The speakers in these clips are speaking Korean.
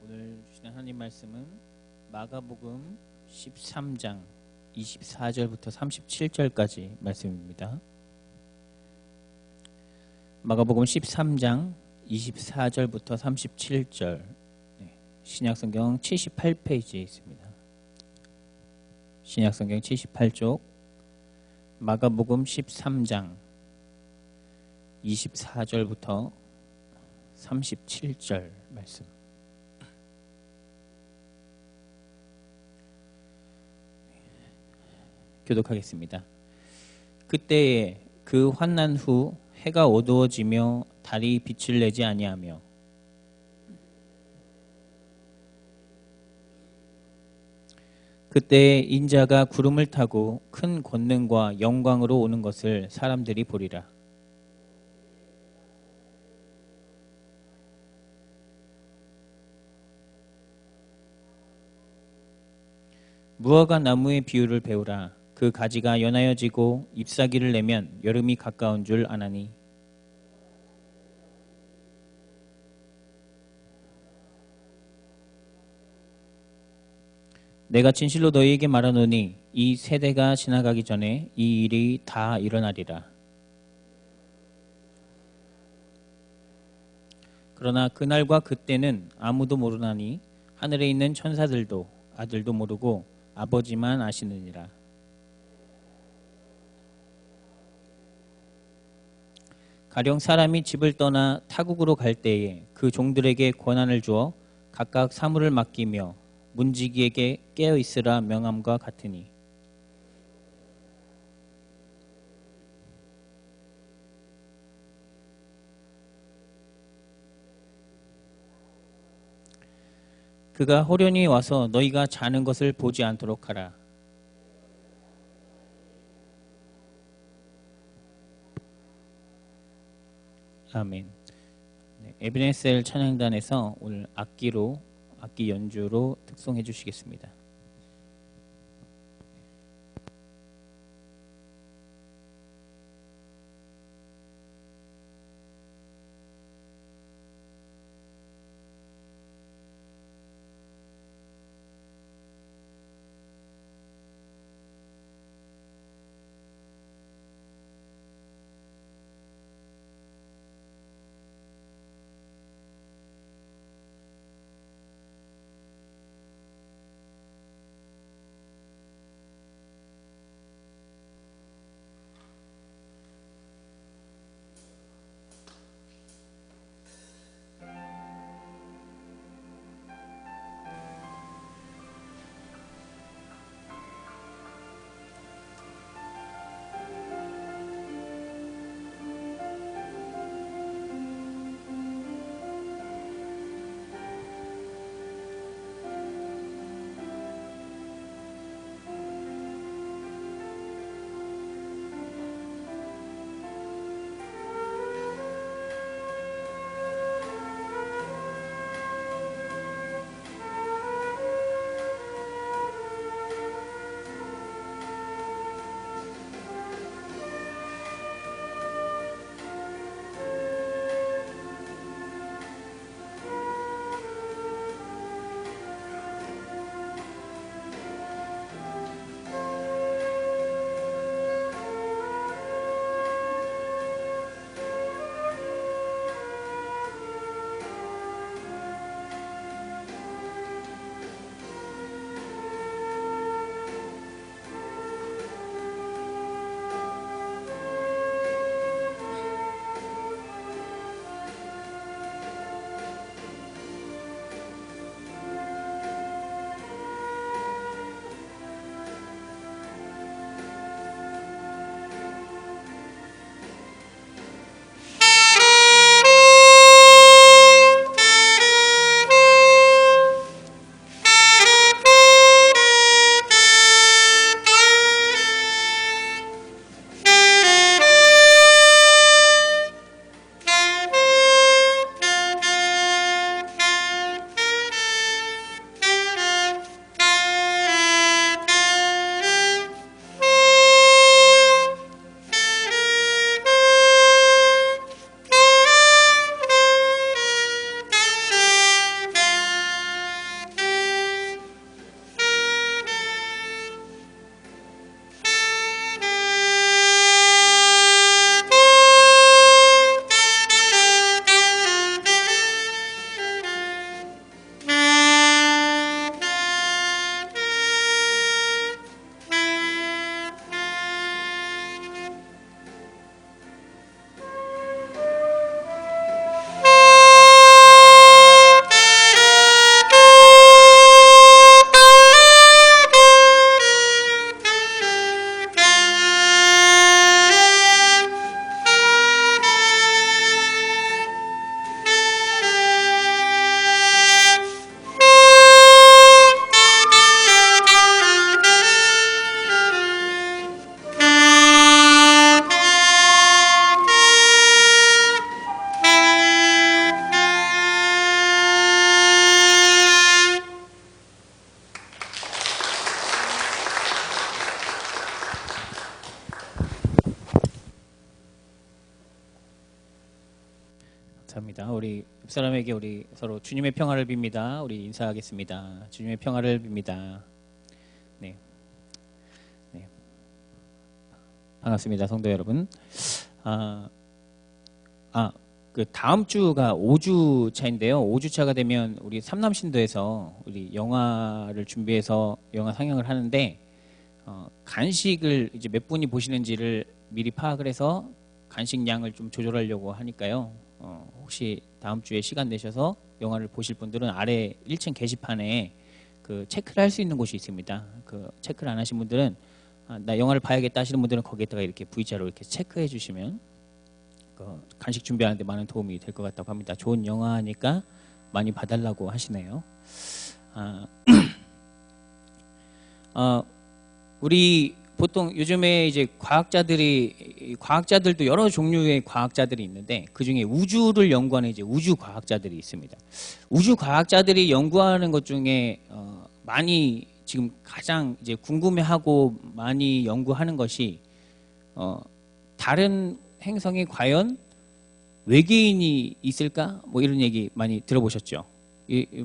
오늘 주시는 하나님 말씀은 마가복음 13장 24절부터 37절까지 말씀입니다. 마가복음 13장 24절부터 37절, 신약성경 78페이지에 있습니다. 신약성경 78쪽 마가복음 13장 24절부터 37절 말씀. 교독하겠습니다. 그때에 그 환난 후 해가 어두워지며 달이 빛을 내지 아니하며 그때에 인자가 구름을 타고 큰 권능과 영광으로 오는 것을 사람들이 보리라. 무화과 나무의 비유를 배우라. 그 가지가 연하여지고 잎사귀를 내면 여름이 가까운 줄 아나니 내가 진실로 너희에게 말하노니 이 세대가 지나가기 전에 이 일이 다 일어나리라. 그러나 그날과 그때는 아무도 모르나니 하늘에 있는 천사들도 아들도 모르고 아버지만 아시느니라. 가령 사람이 집을 떠나 타국으로 갈 때에 그 종들에게 권한을 주어 각각 사물을 맡기며 문지기에게 깨어 있으라 명함과 같으니 그가 호련히 와서 너희가 자는 것을 보지 않도록 하라. 아멘. 에베네셀 찬양단에서 오늘 악기 연주로 특송해 주시겠습니다. 사람에게 우리 서로 주님의 평화를 빕니다. 우리 인사하겠습니다. 주님의 평화를 빕니다. 네. 네. 반갑습니다, 성도 여러분. 그 다음 주가 5주 차인데요. 5주 차가 되면 우리 삼남신도에서 우리 영화를 준비해서 영화 상영을 하는데 간식을 이제 몇 분이 보시는지를 미리 파악을 해서 간식 양을 좀 조절하려고 하니까요. 혹시 다음 주에 시간 내셔서 영화를 보실 분들은 아래 1층 게시판에 그 체크를 할 수 있는 곳이 있습니다. 그 체크를 안 하신 분들은 나 영화를 봐야겠다 하시는 분들은 거기에다가 이렇게 V자로 이렇게 체크해 주시면 간식 준비하는데 많은 도움이 될 것 같다고 합니다. 좋은 영화니까 많이 봐달라고 하시네요. 우리 보통 요즘에 이제 과학자들도 여러 종류의 과학자들이 있는데 그 중에 우주를 연구하는 이제 우주 과학자들이 있습니다. 우주 과학자들이 연구하는 것 중에 많이 지금 가장 이제 궁금해하고 많이 연구하는 것이 다른 행성에 과연 외계인이 있을까? 뭐 이런 얘기 많이 들어보셨죠?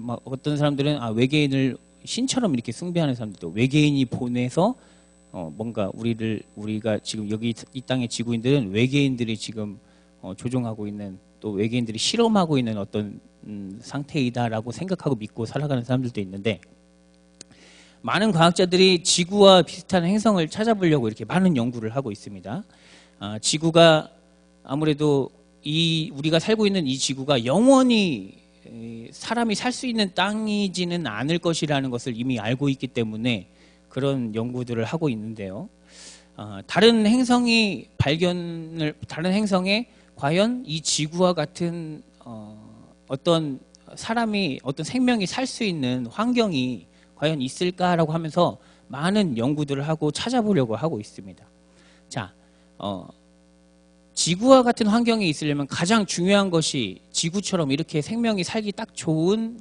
막 어떤 사람들은 외계인을 신처럼 이렇게 숭배하는 사람들도 외계인이 보내서 뭔가 우리가 지금 여기 이 땅의 지구인들은 외계인들이 지금 조종하고 있는 또 외계인들이 실험하고 있는 어떤 상태이다라고 생각하고 믿고 살아가는 사람들도 있는데 많은 과학자들이 지구와 비슷한 행성을 찾아보려고 이렇게 많은 연구를 하고 있습니다. 지구가 아무래도 우리가 살고 있는 이 지구가 영원히 사람이 살 수 있는 땅이지는 않을 것이라는 것을 이미 알고 있기 때문에 그런 연구들을 하고 있는데요. 다른 행성에 과연 이 지구와 같은 어떤 생명이 살 수 있는 환경이 과연 있을까라고 하면서 많은 연구들을 하고 찾아보려고 하고 있습니다. 자, 지구와 같은 환경에 있으려면 가장 중요한 것이 지구처럼 이렇게 생명이 살기 딱 좋은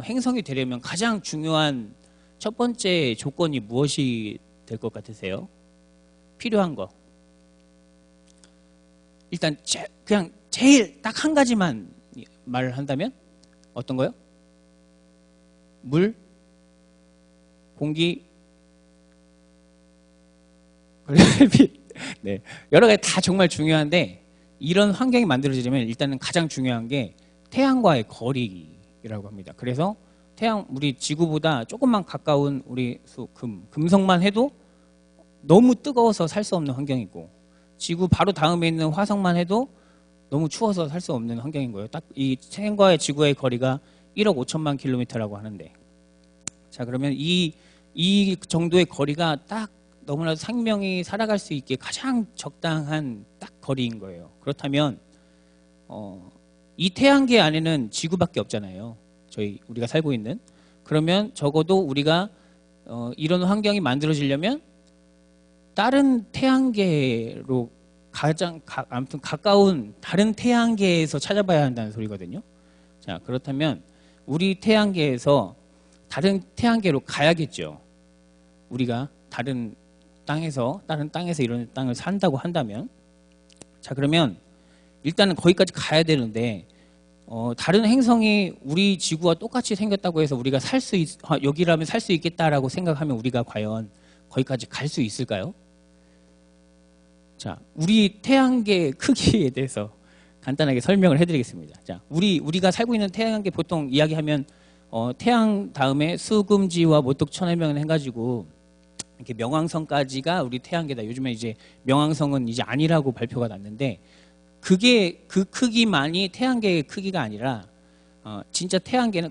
행성이 되려면 가장 중요한 첫 번째 조건이 무엇이 될 것 같으세요? 필요한 거. 일단 그냥 제일 딱 한 가지만 말을 한다면 어떤 거요? 물, 공기, 네, 여러 가지 다 정말 중요한데 이런 환경이 만들어지려면 일단은 가장 중요한 게 태양과의 거리라고 합니다. 그래서 우리 지구보다 조금만 가까운 우리 금성만 해도 너무 뜨거워서 살 수 없는 환경이고 지구 바로 다음에 있는 화성만 해도 너무 추워서 살 수 없는 환경인 거예요. 딱 이 태양과의 지구의 거리가 1억 5천만 킬로미터라고 하는데 자 그러면 이 정도의 거리가 딱 너무나도 생명이 살아갈 수 있게 가장 적당한 딱 거리인 거예요. 그렇다면 이 태양계 안에는 지구밖에 없잖아요. 우리가 살고 있는. 그러면 적어도 우리가 이런 환경이 만들어지려면 다른 태양계로 아무튼 가까운 다른 태양계에서 찾아봐야 한다는 소리거든요. 자 그렇다면 우리 태양계에서 다른 태양계로 가야겠죠. 우리가 다른 땅에서 이런 땅을 산다고 한다면 자 그러면 일단은 거기까지 가야 되는데 다른 행성이 우리 지구와 똑같이 생겼다고 해서 우리가 여기라면 살 수 있겠다라고 생각하면 우리가 과연 거기까지 갈 수 있을까요? 자, 우리 태양계 크기에 대해서 간단하게 설명을 해드리겠습니다. 자, 우리가 살고 있는 태양계 보통 이야기하면 태양 다음에 수금지와 모톡천해명을 해가지고 이렇게 명왕성까지가 우리 태양계다. 요즘에 이제 명왕성은 이제 아니라고 발표가 났는데 그게 그 크기만이 태양계의 크기가 아니라 진짜 태양계는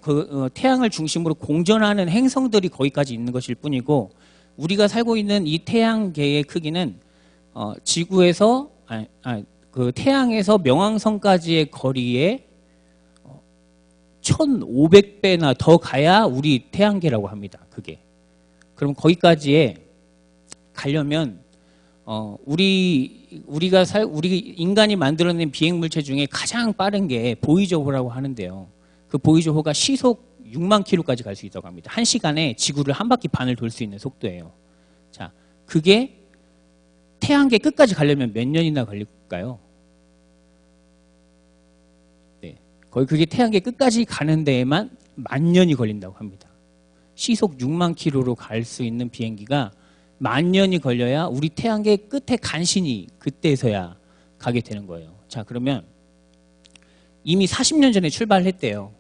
태양을 중심으로 공전하는 행성들이 거기까지 있는 것일 뿐이고 우리가 살고 있는 이 태양계의 크기는 지구에서 그 태양에서 명왕성까지의 거리에 1,500배나 더 가야 우리 태양계라고 합니다. 그게. 그럼 거기까지에 가려면 우리 인간이 만들어낸 비행물체 중에 가장 빠른 게 보이저호라고 하는데요. 그 보이저호가 시속 6만 킬로까지 갈 수 있다고 합니다. 1시간에 지구를 한 바퀴 반을 돌 수 있는 속도예요. 자, 그게 태양계 끝까지 가려면 몇 년이나 걸릴까요? 네, 거의 그게 태양계 끝까지 가는 데에만 10,000년이 걸린다고 합니다. 시속 6만 킬로로 갈 수 있는 비행기가 10,000년이 걸려야 우리 태양계 끝에 간신히 그때서야 가게 되는 거예요. 자, 그러면 이미 40년 전에 출발했대요.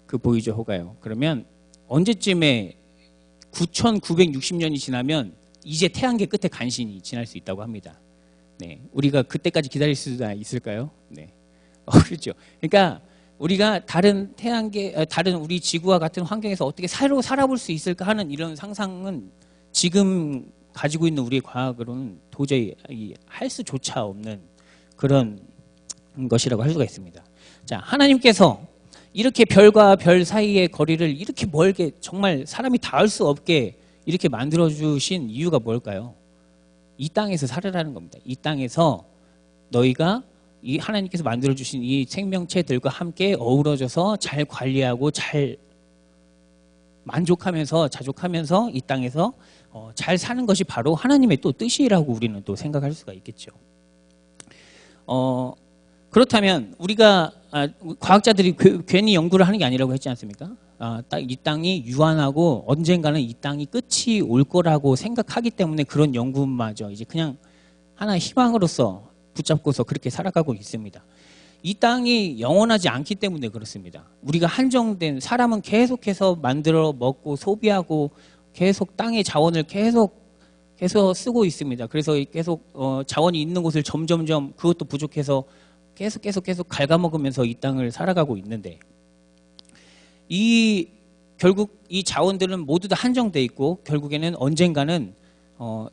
그 보이저 호가요. 그러면 언제쯤에 9,960년이 지나면 이제 태양계 끝에 간신히 지날 수 있다고 합니다. 네, 우리가 그때까지 기다릴 수 있을까요? 네, 그렇죠. 그러니까 우리가 다른 태양계, 다른 우리 지구와 같은 환경에서 어떻게 새로 살아볼 수 있을까 하는 이런 상상은 지금 가지고 있는 우리의 과학으로는 도저히 할 수조차 없는 그런 것이라고 할 수가 있습니다. 자, 하나님께서 이렇게 별과 별 사이의 거리를 이렇게 멀게 정말 사람이 닿을 수 없게 이렇게 만들어주신 이유가 뭘까요? 이 땅에서 살으라는 겁니다. 이 땅에서 너희가 이 하나님께서 만들어주신 이 생명체들과 함께 어우러져서 잘 관리하고 잘 만족하면서 자족하면서 이 땅에서 잘 사는 것이 바로 하나님의 또 뜻이라고 우리는 또 생각할 수가 있겠죠. 그렇다면 우리가 과학자들이 괜히 연구를 하는 게 아니라고 했지 않습니까? 이 땅이 유한하고 언젠가는 이 땅이 끝이 올 거라고 생각하기 때문에 그런 연구마저 이제 그냥 하나의 희망으로서 붙잡고서 그렇게 살아가고 있습니다. 이 땅이 영원하지 않기 때문에 그렇습니다. 우리가 한정된 사람은 계속해서 만들어 먹고 소비하고 계속 땅의 자원을 계속 쓰고 있습니다. 그래서 계속 자원이 있는 곳을 점점점 그것도 부족해서 계속 갉아먹으면서 이 땅을 살아가고 있는데 결국 이 자원들은 모두 다 한정돼 있고 결국에는 언젠가는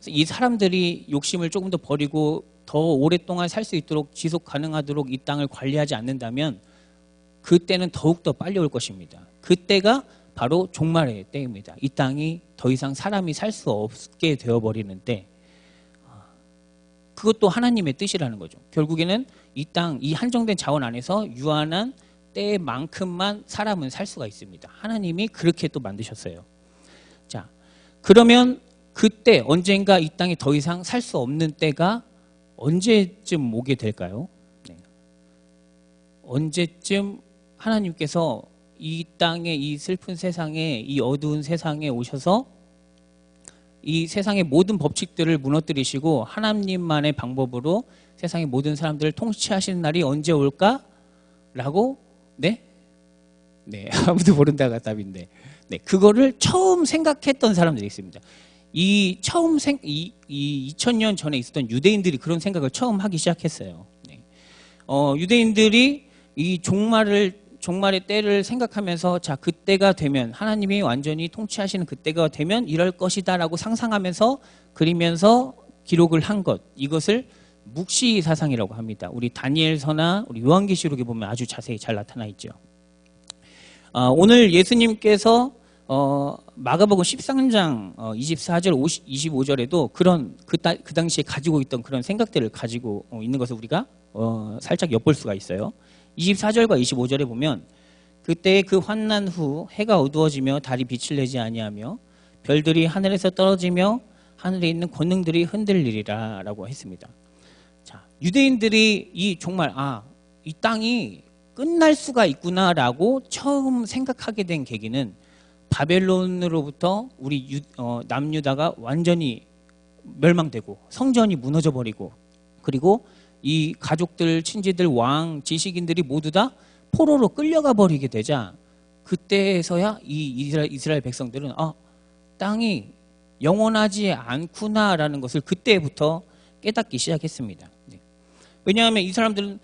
이 사람들이 욕심을 조금 더 버리고 더 오랫동안 살 수 있도록 지속 가능하도록 이 땅을 관리하지 않는다면 그때는 더욱더 빨리 올 것입니다. 그때가 바로 종말의 때입니다. 이 땅이 더 이상 사람이 살 수 없게 되어버리는 때, 그것도 하나님의 뜻이라는 거죠. 결국에는 이 땅, 이 한정된 자원 안에서 유한한 때만큼만 사람은 살 수가 있습니다. 하나님이 그렇게 또 만드셨어요. 자, 그러면 그때 언젠가 이 땅에 더 이상 살 수 없는 때가 언제쯤 오게 될까요? 네. 언제쯤 하나님께서 이 땅에, 이 슬픈 세상에, 이 어두운 세상에 오셔서 이 세상의 모든 법칙들을 무너뜨리시고 하나님만의 방법으로 세상의 모든 사람들을 통치하시는 날이 언제 올까? 라고 네? 아무도 모른다가 답인데 그거를 처음 생각했던 사람들이 있습니다. 이 2000년 전에 있었던 유대인들이 그런 생각을 처음 하기 시작했어요. 유대인들이 이 종말의 때를 생각하면서 자, 그때가 되면 하나님이 완전히 통치하시는 그때가 되면 이럴 것이다라고 상상하면서 그리면서 기록을 한 것, 이것을 묵시 사상이라고 합니다. 우리 다니엘서나 우리 요한계시록에 보면 아주 자세히 잘 나타나 있죠. 오늘 예수님께서 마가복음 13장 24절 25절에도 그런 그 당시에 가지고 있던 그런 생각들을 가지고 있는 것을 우리가 살짝 엿볼 수가 있어요. 24절과 25절에 보면 그때 그 환난 후 해가 어두워지며 달이 빛을 내지 아니하며 별들이 하늘에서 떨어지며 하늘에 있는 권능들이 흔들리리라 라고 했습니다. 자, 유대인들이 정말 이 땅이 끝날 수가 있구나라고 처음 생각하게 된 계기는 바벨론으로부터 우리 남유다가 완전히 멸망되고 성전이 무너져 버리고 그리고 이 가족들, 친지들, 왕, 지식인들이 모두 다 포로로 끌려가 버리게 되자 그때서야 이 이스라엘 백성들은 땅이 영원하지 않구나라는 것을 그때부터 깨닫기 시작했습니다. 왜냐하면 이 사람들은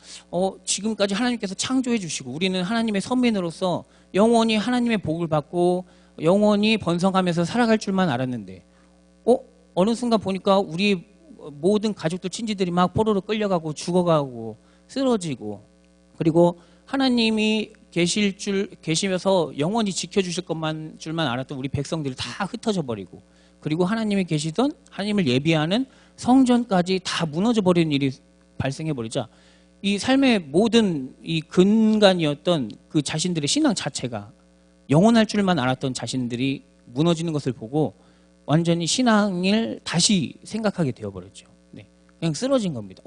지금까지 하나님께서 창조해 주시고 우리는 하나님의 선민으로서 영원히 하나님의 복을 받고 영원히 번성하면서 살아갈 줄만 알았는데 어느 순간 보니까 우리 모든 가족들 친지들이 막 포로로 끌려가고 죽어가고 쓰러지고 그리고 하나님이 계시면서 영원히 지켜주실 줄만 알았던 우리 백성들이 다 흩어져 버리고 그리고 하나님이 계시던 하나님을 예비하는 성전까지 다 무너져 버리는 일이 발생해 버리자 이 삶의 모든 이 근간이었던 그 자신들의 신앙 자체가 영원할 줄만 알았던 자신들이 무너지는 것을 보고 완전히 신앙을 다시 생각하게 되어버렸죠. 그냥 쓰러진 겁니다.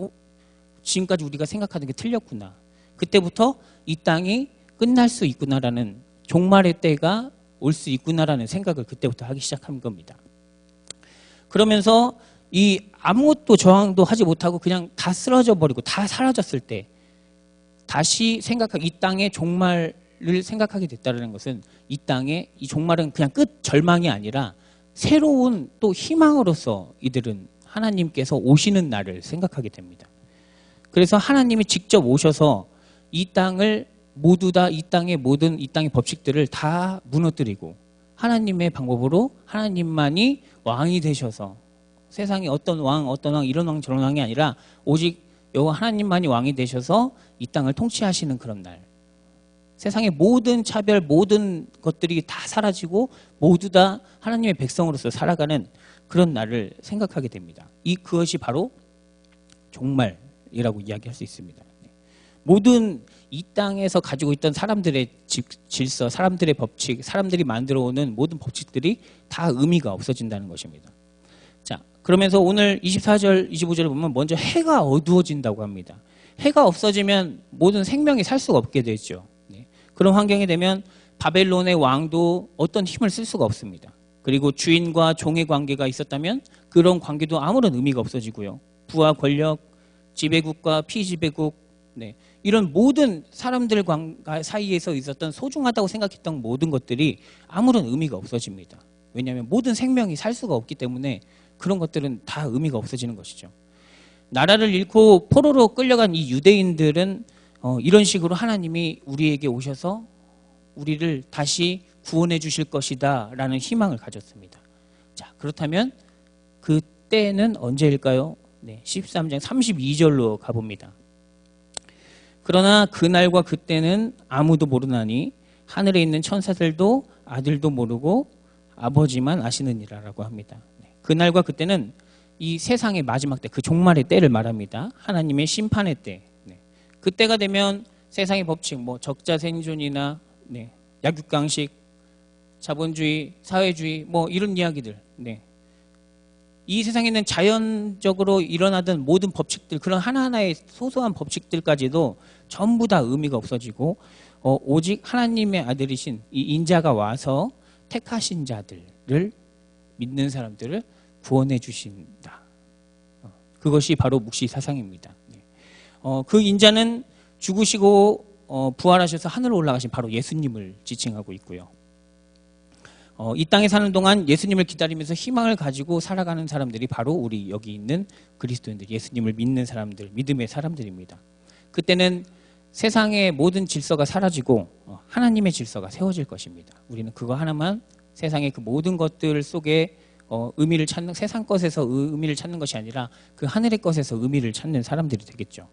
지금까지 우리가 생각하던 게 틀렸구나. 그때부터 이 땅이 끝날 수 있구나라는, 종말의 때가 올 수 있구나라는 생각을 그때부터 하기 시작한 겁니다. 그러면서 이 아무것도 저항도 하지 못하고 그냥 다 쓰러져 버리고 다 사라졌을 때 다시 이 땅의 종말을 생각하게 됐다는 것은, 이 땅의 이 종말은 그냥 끝 절망이 아니라 새로운 또 희망으로서 이들은 하나님께서 오시는 날을 생각하게 됩니다. 그래서 하나님이 직접 오셔서 이 땅을 모두 다, 이 땅의 모든 이 땅의 법칙들을 다 무너뜨리고 하나님의 방법으로 하나님만이 왕이 되셔서, 세상에 어떤 왕 이런 왕 저런 왕이 아니라 오직 여호와 하나님만이 왕이 되셔서 이 땅을 통치하시는 그런 날, 세상의 모든 차별, 모든 것들이 다 사라지고 모두 다 하나님의 백성으로서 살아가는 그런 날을 생각하게 됩니다. 그것이 바로 종말이라고 이야기할 수 있습니다. 모든 이 땅에서 가지고 있던 사람들의 질서, 사람들의 법칙, 사람들이 만들어오는 모든 법칙들이 다 의미가 없어진다는 것입니다. 자, 그러면서 오늘 24절, 25절을 보면 먼저 해가 어두워진다고 합니다. 해가 없어지면 모든 생명이 살 수가 없게 되죠. 그런 환경이 되면 바벨론의 왕도 어떤 힘을 쓸 수가 없습니다. 그리고 주인과 종의 관계가 있었다면 그런 관계도 아무런 의미가 없어지고요. 부와 권력, 지배국과 피지배국, 이런 모든 사람들 사이에서 있었던 소중하다고 생각했던 모든 것들이 아무런 의미가 없어집니다. 왜냐하면 모든 생명이 살 수가 없기 때문에 그런 것들은 다 의미가 없어지는 것이죠. 나라를 잃고 포로로 끌려간 이 유대인들은 이런 식으로 하나님이 우리에게 오셔서 우리를 다시 구원해 주실 것이다 라는 희망을 가졌습니다. 자, 그렇다면 그때는 언제일까요? 13장 32절로 가봅니다. 그러나 그날과 그때는 아무도 모르나니 하늘에 있는 천사들도 아들도 모르고 아버지만 아시느니라 라고 합니다. 그날과 그때는 이 세상의 마지막 때, 그 종말의 때를 말합니다. 하나님의 심판의 때. 그때가 되면 세상의 법칙, 적자 생존이나 약육강식, 자본주의, 사회주의, 이런 이야기들, 이 세상에는 자연적으로 일어나던 모든 법칙들, 그런 하나하나의 소소한 법칙들까지도 전부 다 의미가 없어지고 오직 하나님의 아들이신 이 인자가 와서 택하신 자들을 믿는 사람들을 구원해 주신다. 그것이 바로 묵시 사상입니다. 그 인자는 죽으시고 부활하셔서 하늘로 올라가신 바로 예수님을 지칭하고 있고요. 이 땅에 사는 동안 예수님을 기다리면서 희망을 가지고 살아가는 사람들이 바로 우리 여기 있는 그리스도인들, 예수님을 믿는 사람들, 믿음의 사람들입니다. 그때는 세상의 모든 질서가 사라지고 하나님의 질서가 세워질 것입니다. 우리는 그거 하나만, 세상의 그 모든 것들 속에 의미를 찾는, 세상 것에서 의미를 찾는 것이 아니라 그 하늘의 것에서 의미를 찾는 사람들이 되겠죠.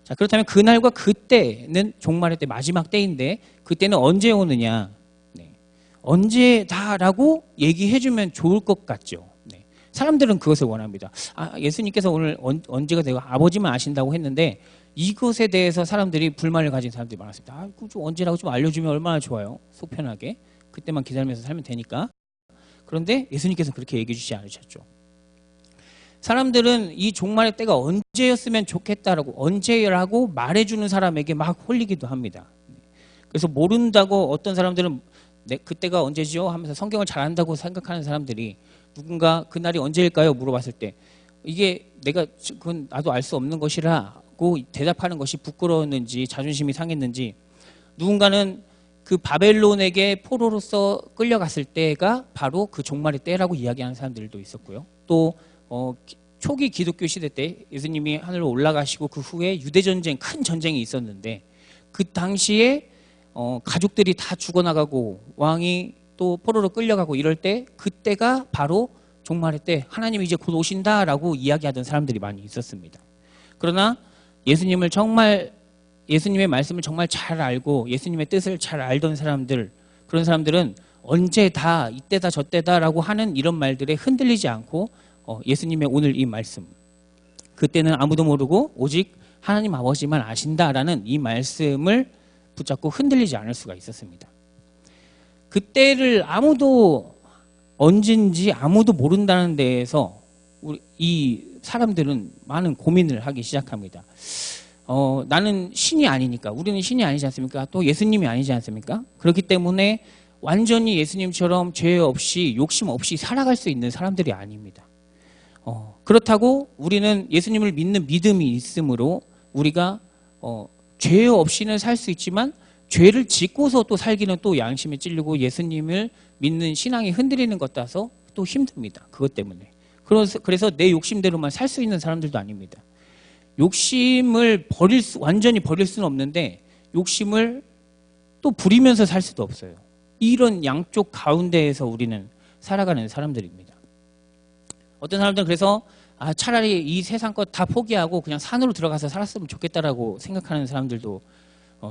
자, 그렇다면 그날과 그때는 종말의 때, 마지막 때인데 그때는 언제 오느냐? 언제다라고 얘기해주면 좋을 것 같죠. 사람들은 그것을 원합니다. 예수님께서 오늘 언제가 되고 아버지만 아신다고 했는데 이것에 대해서 사람들이 불만을 가진 사람들이 많았습니다. 좀 언제라고 좀 알려주면 얼마나 좋아요. 속 편하게. 그때만 기다리면서 살면 되니까. 그런데 예수님께서 그렇게 얘기해 주지 않으셨죠. 사람들은 이 종말의 때가 언제였으면 좋겠다라고, 언제라고 말해주는 사람에게 막 홀리기도 합니다. 그래서 모른다고, 어떤 사람들은 그때가 언제지요? 하면서 성경을 잘 안다고 생각하는 사람들이 누군가 그날이 언제일까요? 물어봤을 때 이게 그건 나도 알 수 없는 것이라고 대답하는 것이 부끄러웠는지 자존심이 상했는지, 누군가는 그 바벨론에게 포로로서 끌려갔을 때가 바로 그 종말의 때라고 이야기하는 사람들도 있었고요. 또 초기 기독교 시대 때 예수님이 하늘로 올라가시고 그 후에 유대전쟁, 큰 전쟁이 있었는데 그 당시에 가족들이 다 죽어나가고 왕이 또 포로로 끌려가고 이럴 때, 그때가 바로 종말의 때, 하나님이 이제 곧 오신다라고 이야기하던 사람들이 많이 있었습니다. 그러나 예수님의 말씀을 정말 잘 알고 예수님의 뜻을 잘 알던 사람들, 그런 사람들은 언제다, 이때다, 저때다라고 하는 이런 말들에 흔들리지 않고 예수님의 오늘 이 말씀, 그때는 아무도 모르고 오직 하나님 아버지만 아신다라는 이 말씀을 붙잡고 흔들리지 않을 수가 있었습니다. 그때를 아무도, 언젠지 아무도 모른다는 데에서 이 사람들은 많은 고민을 하기 시작합니다. 나는 신이 아니니까, 우리는 신이 아니지 않습니까? 또 예수님이 아니지 않습니까? 그렇기 때문에 완전히 예수님처럼 죄 없이 욕심 없이 살아갈 수 있는 사람들이 아닙니다. 그렇다고 우리는 예수님을 믿는 믿음이 있으므로 우리가 죄 없이는 살 수 있지만 죄를 짓고서 또 살기는 또 양심에 찔리고 예수님을 믿는 신앙이 흔들리는 것 같아서 또 힘듭니다. 그것 때문에. 그래서 내 욕심대로만 살 수 있는 사람들도 아닙니다. 욕심을 완전히 버릴 수는 없는데 욕심을 또 부리면서 살 수도 없어요. 이런 양쪽 가운데에서 우리는 살아가는 사람들입니다. 어떤 사람들은 그래서 차라리 이 세상 것 다 포기하고 그냥 산으로 들어가서 살았으면 좋겠다라고 생각하는 사람들도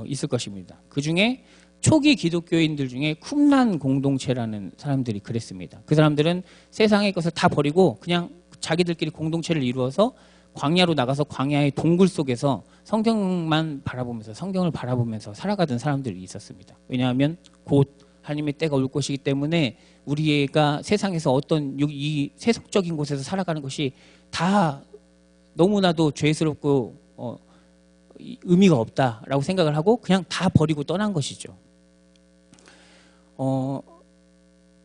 있을 것입니다. 그중에 초기 기독교인들 중에 쿰란 공동체라는 사람들이 그랬습니다. 그 사람들은 세상의 것을 다 버리고 그냥 자기들끼리 공동체를 이루어서 광야로 나가서 광야의 동굴 속에서 성경을 바라보면서 살아가던 사람들이 있었습니다. 왜냐하면 곧 하나님의 때가 올 것이기 때문에 우리가 세상에서 어떤 이 세속적인 곳에서 살아가는 것이 다 너무나도 죄스럽고 의미가 없다라고 생각을 하고 그냥 다 버리고 떠난 것이죠.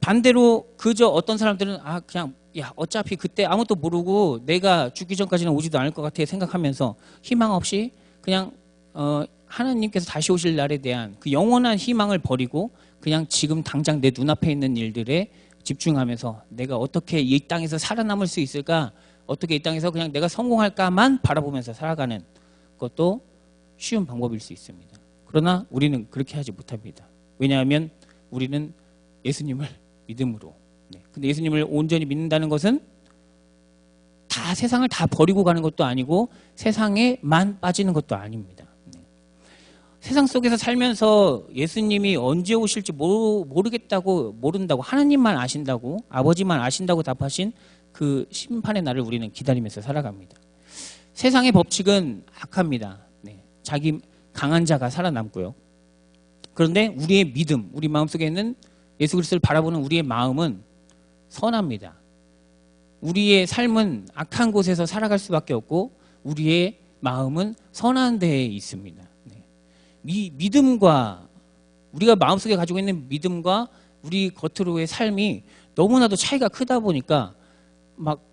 반대로 그저 어떤 사람들은 그냥 어차피 그때 아무것도 모르고 내가 죽기 전까지는 오지도 않을 것 같아 생각하면서 희망 없이 그냥 하나님께서 다시 오실 날에 대한 그 영원한 희망을 버리고 그냥 지금 당장 내 눈앞에 있는 일들에 집중하면서 내가 어떻게 이 땅에서 살아남을 수 있을까, 어떻게 이 땅에서 그냥 내가 성공할까만 바라보면서 살아가는 것도 쉬운 방법일 수 있습니다. 그러나 우리는 그렇게 하지 못합니다. 왜냐하면 우리는 예수님을 믿음으로. 근데 예수님을 온전히 믿는다는 것은 다 세상을 다 버리고 가는 것도 아니고 세상에만 빠지는 것도 아닙니다. 세상 속에서 살면서 예수님이 언제 오실지 모른다고 하나님만 아신다고, 아버지만 아신다고 답하신 그 심판의 날을 우리는 기다리면서 살아갑니다. 세상의 법칙은 악합니다. 자기 강한 자가 살아남고요. 그런데 우리의 믿음, 우리 마음속에 있는 예수 그리스도를 바라보는 우리의 마음은 선합니다. 우리의 삶은 악한 곳에서 살아갈 수밖에 없고 우리의 마음은 선한 데에 있습니다. 믿음과 우리가 마음속에 가지고 있는 믿음과 우리 겉으로의 삶이 너무나도 차이가 크다 보니까 막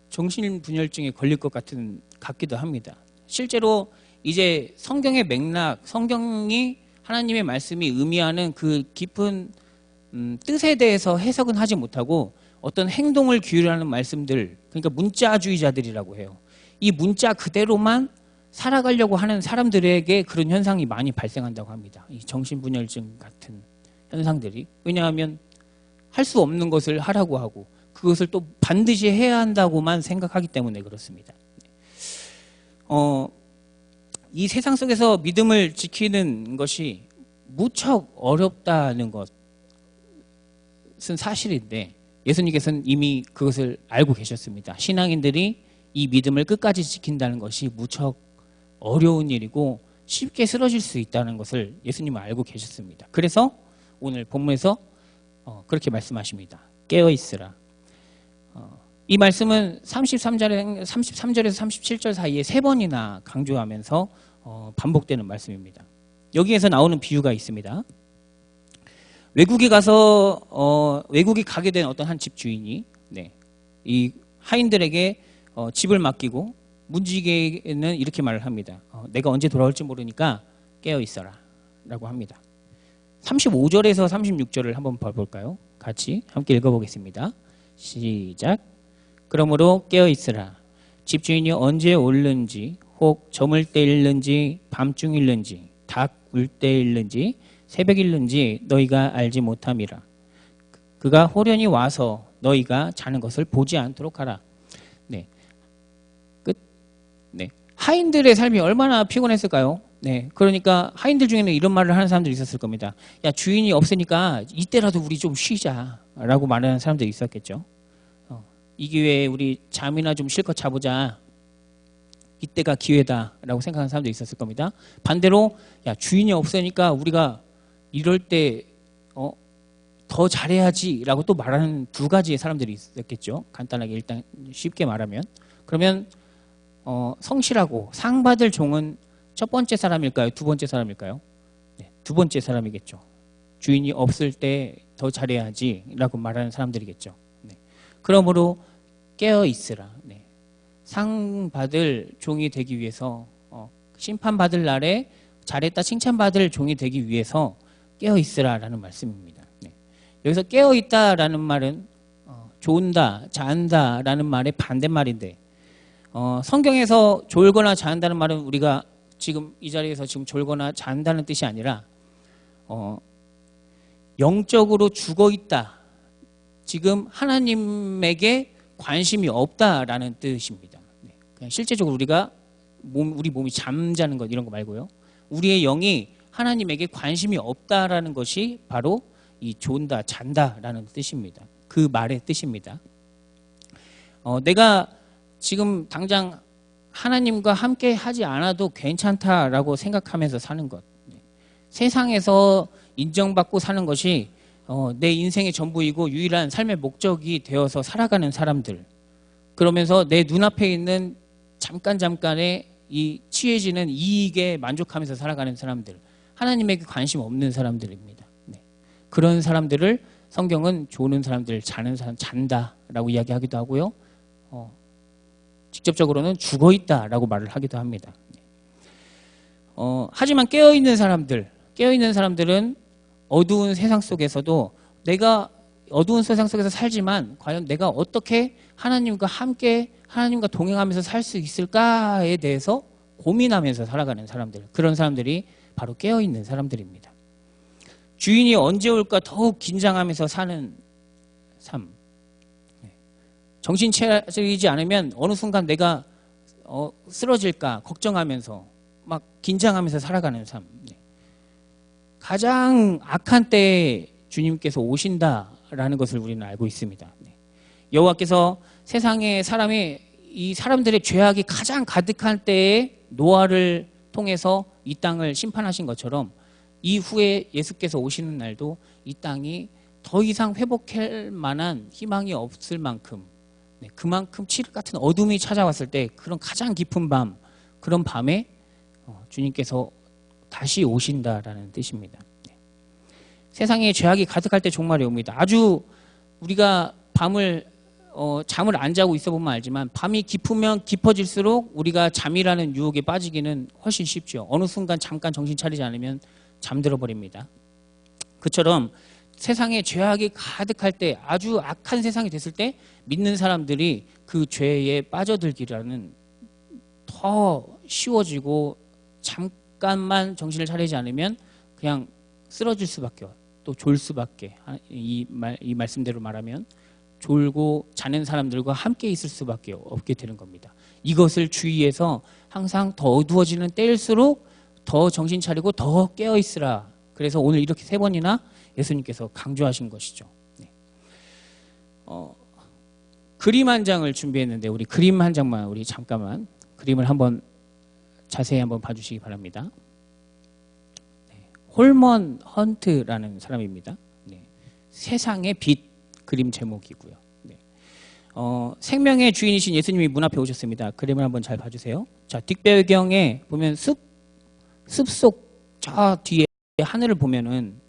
정신분열증에 걸릴 것 같기도 합니다. 실제로 이제 성경의 맥락, 성경이 하나님의 말씀이 의미하는 그 깊은 뜻에 대해서 해석은 하지 못하고 어떤 행동을 기울이는 말씀들, 그러니까 문자주의자들이라고 해요. 이 문자 그대로만 살아가려고 하는 사람들에게 그런 현상이 많이 발생한다고 합니다. 이 정신분열증 같은 현상들이. 왜냐하면 할 수 없는 것을 하라고 하고 그것을 또 반드시 해야 한다고만 생각하기 때문에 그렇습니다. 이 세상 속에서 믿음을 지키는 것이 무척 어렵다는 것은 사실인데 예수님께서는 이미 그것을 알고 계셨습니다. 신앙인들이 이 믿음을 끝까지 지킨다는 것이 무척 어려운 일이고 쉽게 쓰러질 수 있다는 것을 예수님은 알고 계셨습니다. 그래서 오늘 본문에서 그렇게 말씀하십니다. 깨어있으라. 이 말씀은 33절에서 37절 사이에 3번이나 강조하면서 반복되는 말씀입니다. 여기에서 나오는 비유가 있습니다. 외국에 가게 된 어떤 한 집 주인이 이 하인들에게 집을 맡기고 문지기에는 이렇게 말을 합니다. 내가 언제 돌아올지 모르니까 깨어 있어라 라고 합니다. 35절에서 36절을 한번 봐볼까요? 같이 함께 읽어보겠습니다. 시작. 그러므로 깨어 있으라. 집주인이 언제 올는지 혹 저물 때일는지 밤중일는지 닭 울 때일는지 새벽일는지 너희가 알지 못함이라. 그가 호련히 와서 너희가 자는 것을 보지 않도록 하라. 하인들의 삶이 얼마나 피곤했을까요? 그러니까 하인들 중에는 이런 말을 하는 사람들이 있었을 겁니다. 야, 주인이 없으니까 이때라도 우리 좀 쉬자라고 말하는 사람들이 있었겠죠. 이 기회에 우리 잠이나 좀 실컷 자보자. 이때가 기회다라고 생각하는 사람도 있었을 겁니다. 반대로 야, 주인이 없으니까 우리가 이럴 때 더 잘해야지라고 또 말하는 두 가지의 사람들이 있었겠죠. 간단하게 일단 쉽게 말하면. 그러면 성실하고 상 받을 종은 첫 번째 사람일까요? 두 번째 사람일까요? 네, 두 번째 사람이겠죠. 주인이 없을 때 더 잘해야지 라고 말하는 사람들이겠죠. 네. 그러므로 깨어 있으라. 네. 상 받을 종이 되기 위해서 심판 받을 날에 잘했다 칭찬받을 종이 되기 위해서 깨어 있으라라는 말씀입니다. 네. 여기서 깨어 있다라는 말은 좋은다, 잔다라는 말의 반대말인데 성경에서 졸거나 잔다는 말은 우리가 지금 이 자리에서 지금 졸거나 잔다는 뜻이 아니라 영적으로 죽어 있다. 지금 하나님에게 관심이 없다라는 뜻입니다. 네. 그냥 실제적으로 우리가 우리 몸이 잠자는 것 이런 거 말고요. 우리의 영이 하나님에게 관심이 없다라는 것이 바로 이 존다, 잔다라는 뜻입니다. 그 말의 뜻입니다. 내가 지금 당장 하나님과 함께 하지 않아도 괜찮다라고 생각하면서 사는 것. 세상에서 인정받고 사는 것이 내 인생의 전부이고 유일한 삶의 목적이 되어서 살아가는 사람들. 그러면서 내 눈앞에 있는 잠깐의 이 취해지는 이익에 만족하면서 살아가는 사람들. 하나님에게 관심 없는 사람들입니다. 네. 그런 사람들을 성경은 조는 사람들, 자는 사람, 잔다라고 이야기하기도 하고요. 직접적으로는 죽어있다라고 말을 하기도 합니다. 하지만 깨어있는 사람들은 어두운 세상 속에서도 내가 어두운 세상 속에서 살지만 과연 내가 어떻게 하나님과 함께 하나님과 동행하면서 살 수 있을까에 대해서 고민하면서 살아가는 사람들, 그런 사람들이 바로 깨어있는 사람들입니다. 주인이 언제 올까 더욱 긴장하면서 사는 삶. 정신 차리지 않으면 어느 순간 내가 쓰러질까 걱정하면서 막 긴장하면서 살아가는 삶. 가장 악한 때에 주님께서 오신다라는 것을 우리는 알고 있습니다. 여호와께서 세상의 이 사람들의 죄악이 가장 가득한 때에 노아를 통해서 이 땅을 심판하신 것처럼 이후에 예수께서 오시는 날도 이 땅이 더 이상 회복할 만한 희망이 없을 만큼 그만큼 칠흑 같은 어둠이 찾아왔을 때 그런 가장 깊은 밤, 그런 밤에 주님께서 다시 오신다라는 뜻입니다. 세상에 죄악이 가득할 때 종말이 옵니다. 아주 우리가 밤을 잠을 안 자고 있어 보면 알지만 밤이 깊으면 깊어질수록 우리가 잠이라는 유혹에 빠지기는 훨씬 쉽죠. 어느 순간 잠깐 정신 차리지 않으면 잠들어 버립니다. 그처럼 세상에 죄악이 가득할 때, 아주 악한 세상이 됐을 때 믿는 사람들이 그 죄에 빠져들기라는 더 쉬워지고 잠깐만 정신을 차리지 않으면 그냥 쓰러질 수밖에, 또 졸 수밖에, 이 말씀대로 말하면 졸고 자는 사람들과 함께 있을 수밖에 없게 되는 겁니다. 이것을 주의해서 항상 더 어두워지는 때일수록 더 정신 차리고 더 깨어 있으라. 그래서 오늘 이렇게 3번이나 예수님께서 강조하신 것이죠. 그림 한 장을 준비했는데 우리 그림 한 장만, 우리 잠깐만 그림을 한번 자세히 한번 봐주시기 바랍니다. 홀먼 헌트라는 사람입니다. 세상의 빛 그림 제목이고요. 생명의 주인이신 예수님이 문 앞에 오셨습니다. 그림을 한번 잘 봐주세요. 자, 뒷배경에 보면 숲속 저 뒤에 하늘을 보면은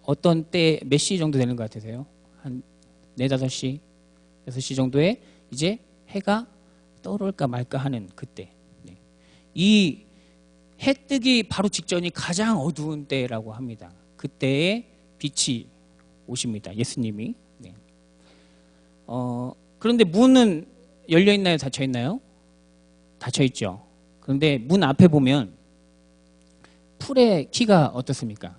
어떤 때 몇 시 정도 되는 것 같으세요? 한 4, 5시, 6시 정도에 이제 해가 떠오를까 말까 하는 그때. 이 해 뜨기 바로 직전이 가장 어두운 때라고 합니다. 그때에 빛이 오십니다. 예수님이. 그런데 문은 열려 있나요? 닫혀 있나요? 닫혀 있죠. 그런데 문 앞에 보면 풀의 키가 어떻습니까?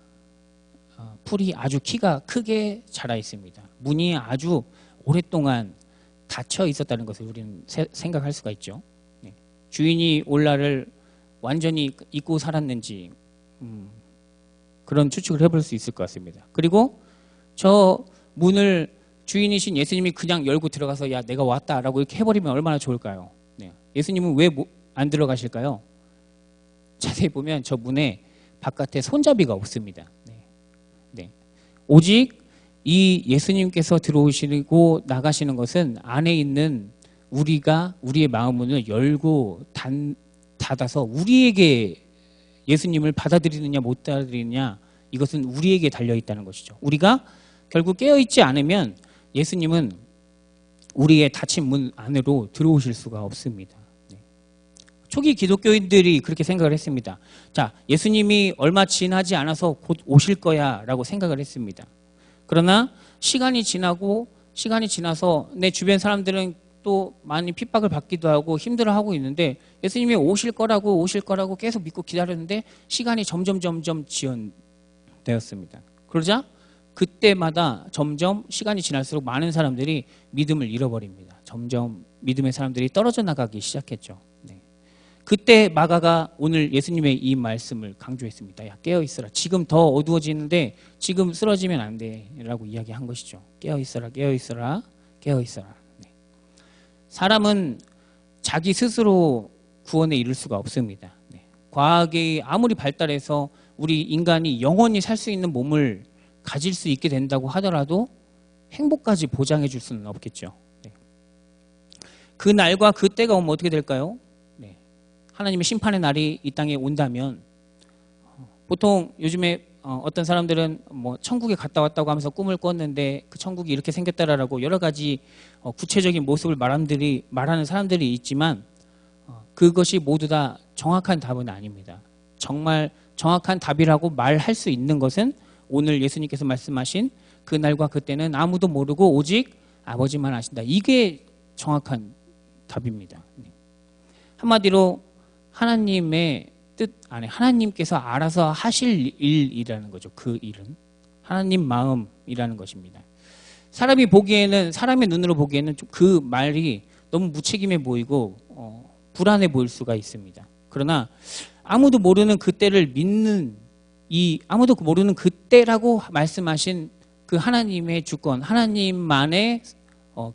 풀이 아주 키가 크게 자라 있습니다. 문이 아주 오랫동안 닫혀 있었다는 것을 우리는 생각할 수가 있죠. 주인이 올 날을 완전히 잊고 살았는지 그런 추측을 해볼 수 있을 것 같습니다. 그리고 저 문을 주인이신 예수님이 그냥 열고 들어가서 야 내가 왔다라고 이렇게 해버리면 얼마나 좋을까요? 예수님은 왜 안 들어가실까요? 자세히 보면 저 문에 바깥에 손잡이가 없습니다. 오직 이 예수님께서 들어오시고 나가시는 것은 안에 있는 우리가 우리의 마음을 열고 닫아서 우리에게 예수님을 받아들이느냐 못 받아들이느냐, 이것은 우리에게 달려있다는 것이죠. 우리가 결국 깨어있지 않으면 예수님은 우리의 닫힌 문 안으로 들어오실 수가 없습니다. 초기 기독교인들이 그렇게 생각을 했습니다. 자, 예수님이 얼마 지나지 않아서 곧 오실 거야 라고 생각을 했습니다. 그러나 시간이 지나서 내 주변 사람들은 또 많이 핍박을 받기도 하고 힘들어하고 있는데, 예수님이 오실 거라고 계속 믿고 기다렸는데 시간이 점점 지연되었습니다. 그러자 그때마다 점점 시간이 지날수록 많은 사람들이 믿음을 잃어버립니다. 점점 믿음의 사람들이 떨어져 나가기 시작했죠. 네. 그때 마가가 오늘 예수님의 이 말씀을 강조했습니다. 야, 깨어있어라. 지금 더 어두워지는데 지금 쓰러지면 안 돼 라고 이야기한 것이죠. 깨어있어라. 네. 사람은 자기 스스로 구원에 이를 수가 없습니다. 네. 과학이 아무리 발달해서 우리 인간이 영원히 살 수 있는 몸을 가질 수 있게 된다고 하더라도 행복까지 보장해 줄 수는 없겠죠. 네. 그 날과 그 때가 오면 어떻게 될까요? 네. 하나님의 심판의 날이 이 땅에 온다면, 보통 요즘에 어떤 사람들은 뭐 천국에 갔다 왔다고 하면서 꿈을 꿨는데 그 천국이 이렇게 생겼다라고 여러 가지 구체적인 모습을 말하는 사람들이 있지만, 그것이 모두 다 정확한 답은 아닙니다. 정말 정확한 답이라고 말할 수 있는 것은 오늘 예수님께서 말씀하신 그 날과 그때는 아무도 모르고 오직 아버지만 아신다. 이게 정확한 답입니다. 한마디로 하나님의 뜻 안에 하나님께서 알아서 하실 일이라는 거죠. 그 일은 하나님 마음이라는 것입니다. 사람의 눈으로 보기에는 그 말이 너무 무책임해 보이고 불안해 보일 수가 있습니다. 그러나 아무도 모르는 그때를 믿는, 아무도 모르는 그때라고 말씀하신 그 하나님의 주권, 하나님만의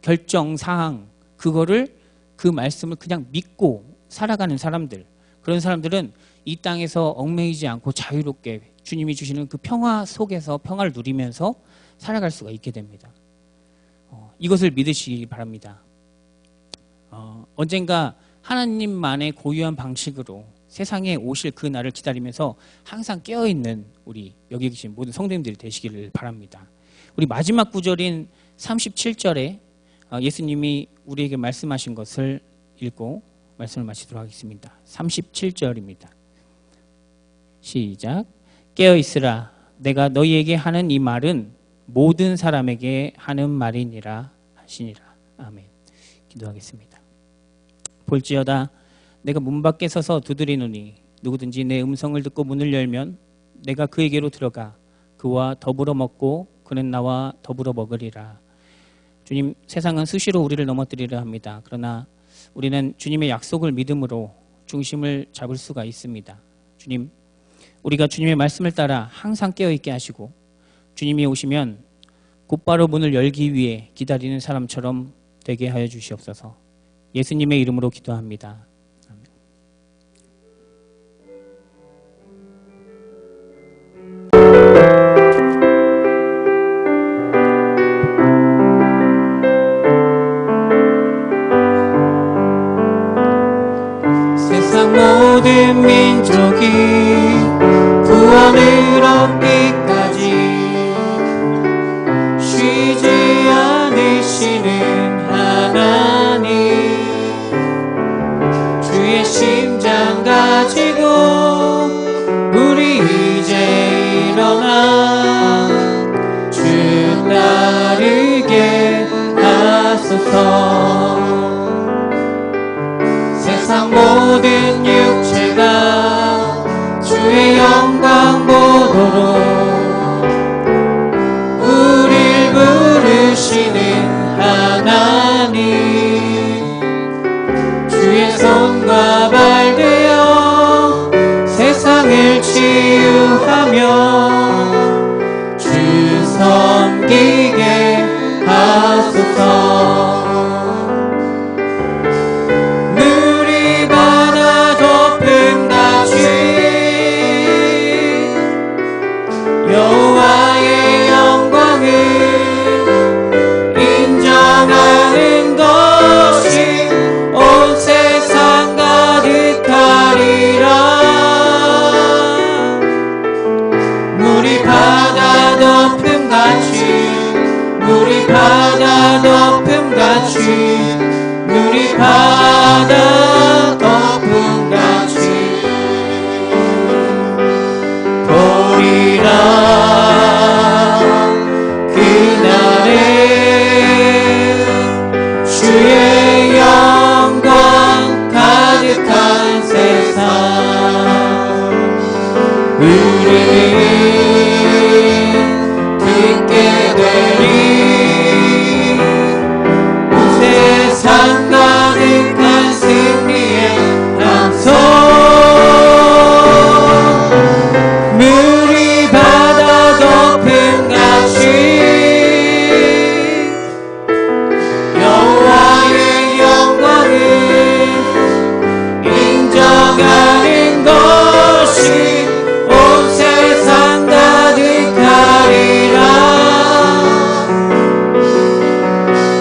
결정사항, 그 말씀을 그냥 믿고 살아가는 사람들, 그런 사람들은 이 땅에서 얽매이지 않고 자유롭게 주님이 주시는 그 평화 속에서 평화를 누리면서 살아갈 수가 있게 됩니다. 이것을 믿으시기 바랍니다. 언젠가 하나님만의 고유한 방식으로 세상에 오실 그 날을 기다리면서 항상 깨어있는 우리 여기 계신 모든 성도님들이 되시기를 바랍니다. 우리 마지막 구절인 37절에 예수님이 우리에게 말씀하신 것을 읽고 말씀을 마치도록 하겠습니다. 37절입니다. 시작. 깨어있으라. 내가 너희에게 하는 이 말은 모든 사람에게 하는 말이니라 하시니라. 아멘. 기도하겠습니다. 볼지어다 내가 문 밖에 서서 두드리노니 누구든지 내 음성을 듣고 문을 열면 내가 그에게로 들어가 그와 더불어 먹고 그는 나와 더불어 먹으리라. 주님, 세상은 수시로 우리를 넘어뜨리려 합니다. 그러나 우리는 주님의 약속을 믿음으로 중심을 잡을 수가 있습니다. 주님, 우리가 주님의 말씀을 따라 항상 깨어있게 하시고 주님이 오시면 곧바로 문을 열기 위해 기다리는 사람처럼 되게 하여 주시옵소서. 예수님의 이름으로 기도합니다. 세상 모든 민족이 구원을 얻기까지 쉬지 않으시는 하나님, 주의 심장 가지고 우리 이제 일어나 주 따르게 하소서. 세상 모든 육체가 주의 영광 보도록 우릴 부르시는 하나님, 주의 손과 발 되어 세상을 치유하며 주 섬기게 하소서. 여호와의 영광을 인정하는 것이 물이 바다 덮음같이 물이 바다 덮음같이 보리라 그날에 주의 영광 가득한 세상 우리는 듣게 되리 온 세상 가득한 승리의 함성 물이 바다 덮음같이 여호와의 영광을 인정하는 것이 온 세상 가득하리라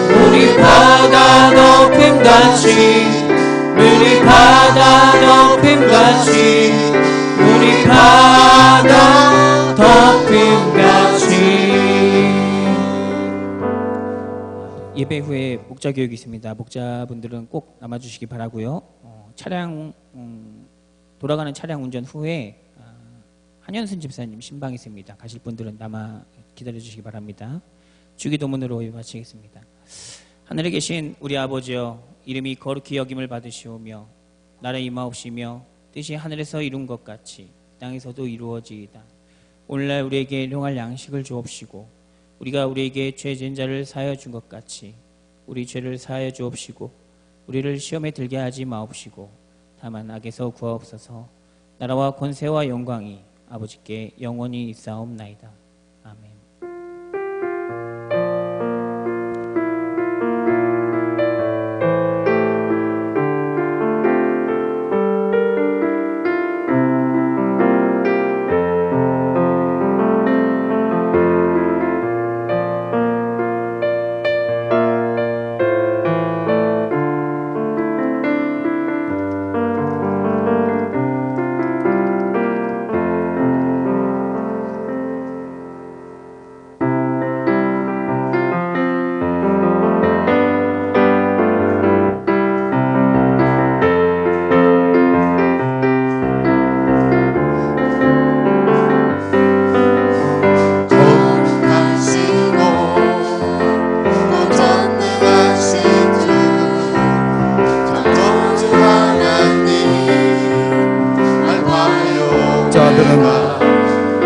물이 바다 덮음같이 물이 바다 덮음같이 물이 바다 덮음같이 예배 후에 목자 교육이 있습니다. 목자분들은 꼭 남아주시기 바라고요. 돌아가는 차량 운전 후에 한현순 집사님 신방 있습니다. 가실 분들은 남아 기다려주시기 바랍니다. 주기도문으로 마치겠습니다. 하늘에 계신 우리 아버지여, 이름이 거룩히 여김을 받으시오며 나라 임하옵시며 뜻이 하늘에서 이룬 것 같이 땅에서도 이루어지이다. 오늘날 우리에게 일용할 양식을 주옵시고 우리가 우리에게 죄 지은 자를 사하여 준 것 같이 우리 죄를 사하여 주옵시고 우리를 시험에 들게 하지 마옵시고 다만 악에서 구하옵소서. 나라와 권세와 영광이 아버지께 영원히 있사옵나이다. 아멘.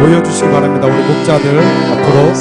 모여주시기 바랍니다. 우리 목자들 앞으로